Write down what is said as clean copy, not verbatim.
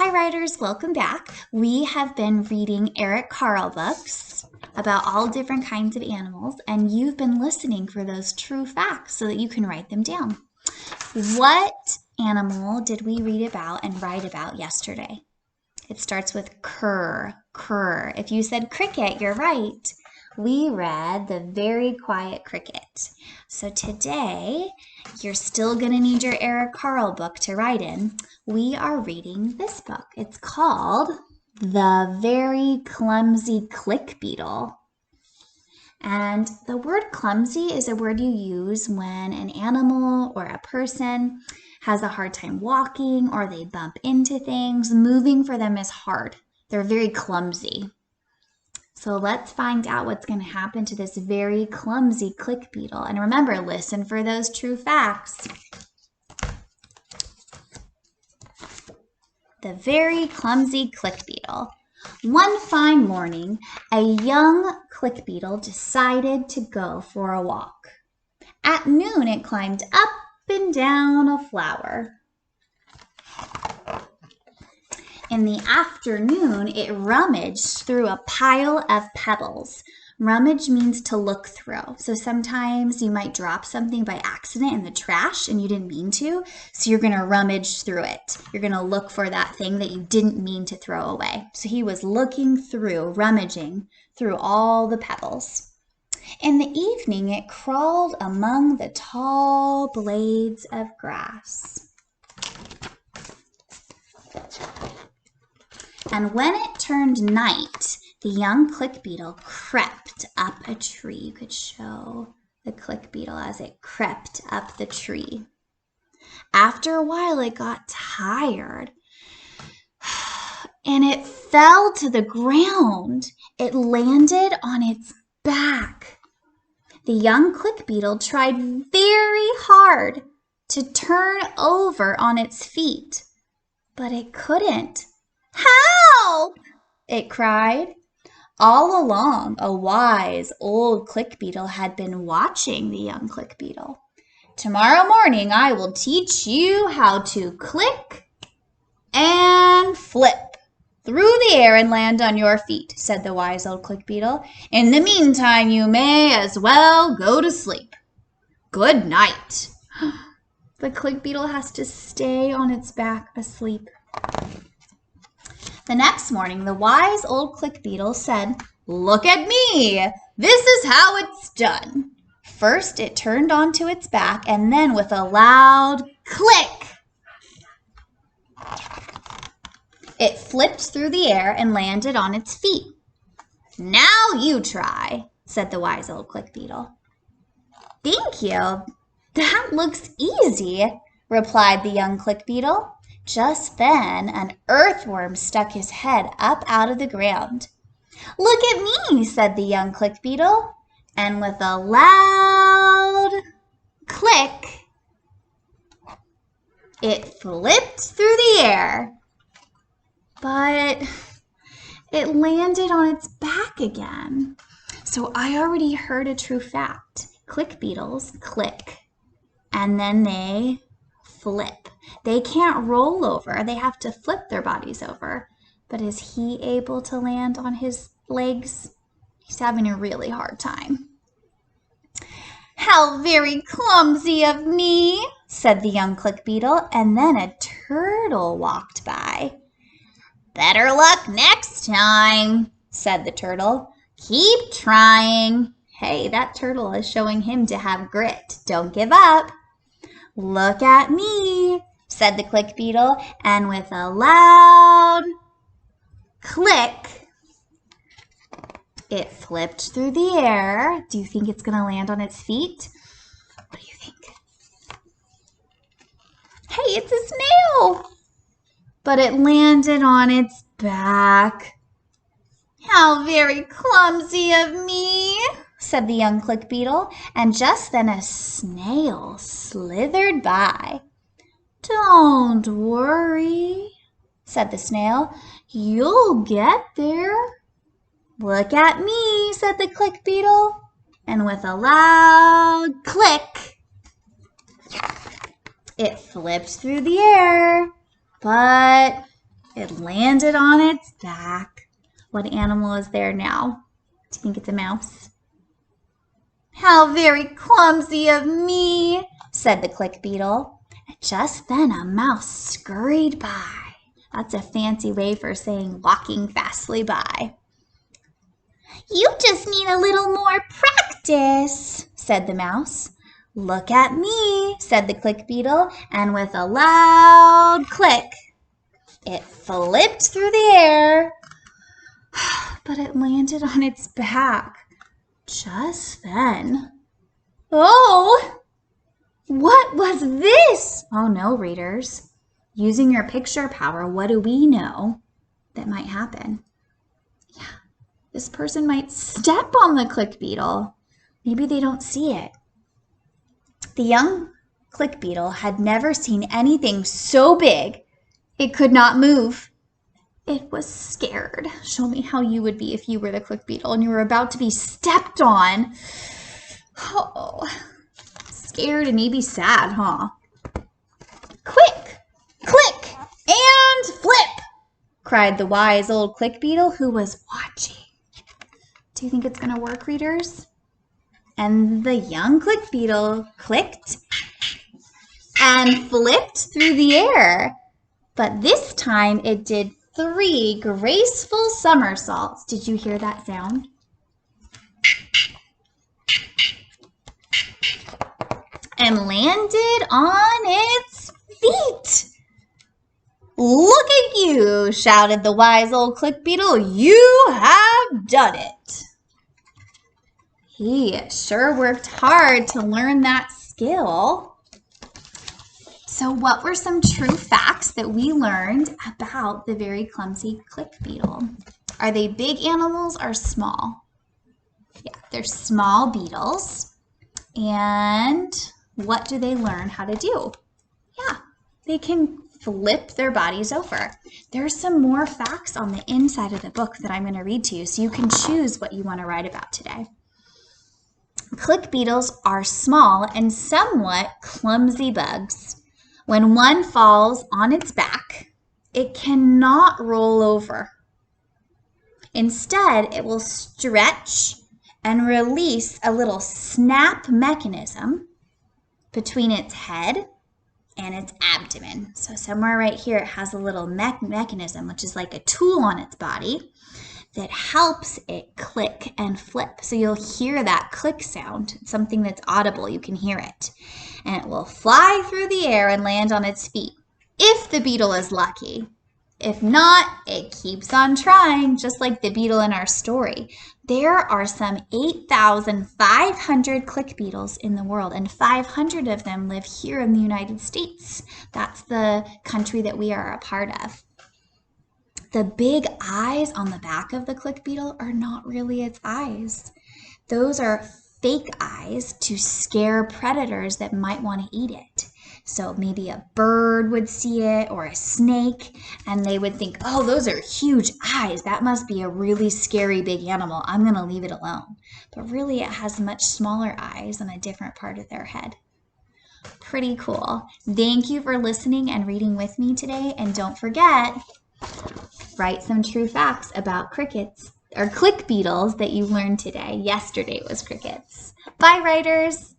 Hi writers, welcome back. We have been reading Eric Carle books about all different kinds of animals, and you've been listening for those true facts so that you can write them down. What animal did we read about and write about yesterday? It starts with cur. If you said cricket, you're right. We read The Very Quiet Cricket. So today, you're still going to need your Eric Carle book to write in. We are reading this book. It's called The Very Clumsy Click Beetle. And the word clumsy is a word you use when an animal or a person has a hard time walking or they bump into things. Moving for them is hard. They're very clumsy. So let's find out what's going to happen to this very clumsy click beetle. And remember, listen for those true facts. The Very Clumsy Click Beetle. One fine morning, a young click beetle decided to go for a walk. At noon, it climbed up and down a flower. In the afternoon, it rummaged through a pile of pebbles. Rummage means to look through. So sometimes you might drop something by accident in the trash and you didn't mean to. So you're going to rummage through it. You're going to look for that thing that you didn't mean to throw away. So he was looking through, rummaging through all the pebbles. In the evening, it crawled among the tall blades of grass. And when it turned night, the young click beetle crept up a tree. You could show the click beetle as it crept up the tree. After a while, it got tired and it fell to the ground. It landed on its back. The young click beetle tried very hard to turn over on its feet, but it couldn't. "Help!" it cried. All along, a wise old click beetle had been watching the young click beetle. "Tomorrow morning, I will teach you how to click and flip through the air and land on your feet," said the wise old click beetle. "In the meantime, you may as well go to sleep. Good night." The click beetle has to stay on its back asleep. The next morning, the wise old click beetle said, "Look at me! This is how it's done." First, it turned onto its back, and then with a loud click, it flipped through the air and landed on its feet. "Now you try," said the wise old click beetle. "Thank you. That looks easy," replied the young click beetle. Just then, an earthworm stuck his head up out of the ground. "Look at me," said the young click beetle, and with a loud click, it flipped through the air, but it landed on its back again. So I already heard a true fact. Click beetles click, and then they flip. They can't roll over. They have to flip their bodies over. But is he able to land on his legs? He's having a really hard time. "How very clumsy of me," said the young click beetle, and then a turtle walked by. "Better luck next time," said the turtle. "Keep trying." Hey, that turtle is showing him to have grit. Don't give up. "Look at me," said the click beetle, and with a loud click, it flipped through the air. Do you think it's going to land on its feet? What do you think? Hey, it's a snail! But it landed on its back. "How very clumsy of me," said the young click beetle, and just then a snail slithered by. "Don't worry," said the snail. "You'll get there." "Look at me," said the click beetle, and with a loud click, it flipped through the air, but It landed on its back. What animal is there now? Do you think it's a mouse? How very clumsy of me, said the click beetle. And just then a mouse scurried by. That's a fancy way for saying walking fastly by. You just need a little more practice, said the mouse. Look at me, said the click beetle, and with a loud click, it flipped through the air, but it landed on its back just then. Oh, what was this? Oh no, readers. Using your picture power, what do we know that might happen? Yeah, this person might step on the click beetle. Maybe they don't see it. The young click beetle had never seen anything so big it could not move. It was scared. Show me how you would be if you were the click beetle and you were about to be stepped on. Oh, scared and maybe sad, huh? Quick, click, and flip, cried the wise old click beetle who was watching. Do you think it's going to work, readers? And the young click beetle clicked and flipped through the air. But this time it did 3 graceful somersaults. Did you hear that sound? And landed on its feet. Look at you, shouted the wise old click beetle. You have done it. He sure worked hard to learn that skill. So what were some true facts that we learned about the very clumsy click beetle? Are they big animals or small? Yeah, they're small beetles. And what do they learn how to do? Yeah, they can flip their bodies over. There's some more facts on the inside of the book that I'm going to read to you so you can choose what you want to write about today. Click beetles are small and somewhat clumsy bugs. When one falls on its back, it cannot roll over. Instead, it will stretch and release a little snap mechanism between its head and its abdomen. So somewhere right here, it has a little mechanism, which is like a tool on its body that helps it click and flip. So you'll hear that click sound. It's something that's audible. You can hear it. And it will fly through the air and land on its feet, if the beetle is lucky. If not, it keeps on trying, just like the beetle in our story. There are some 8,500 click beetles in the world, and 500 of them live here in the United States. That's the country that we are a part of. The big eyes on the back of the click beetle are not really its eyes. Those are fake eyes to scare predators that might want to eat it. So maybe a bird would see it or a snake and they would think, oh, those are huge eyes. That must be a really scary big animal. I'm going to leave it alone. But really it has much smaller eyes on a different part of their head. Pretty cool. Thank you for listening and reading with me today. And don't forget, write some true facts about crickets or click beetles that you learned today. Yesterday was crickets. Bye, writers.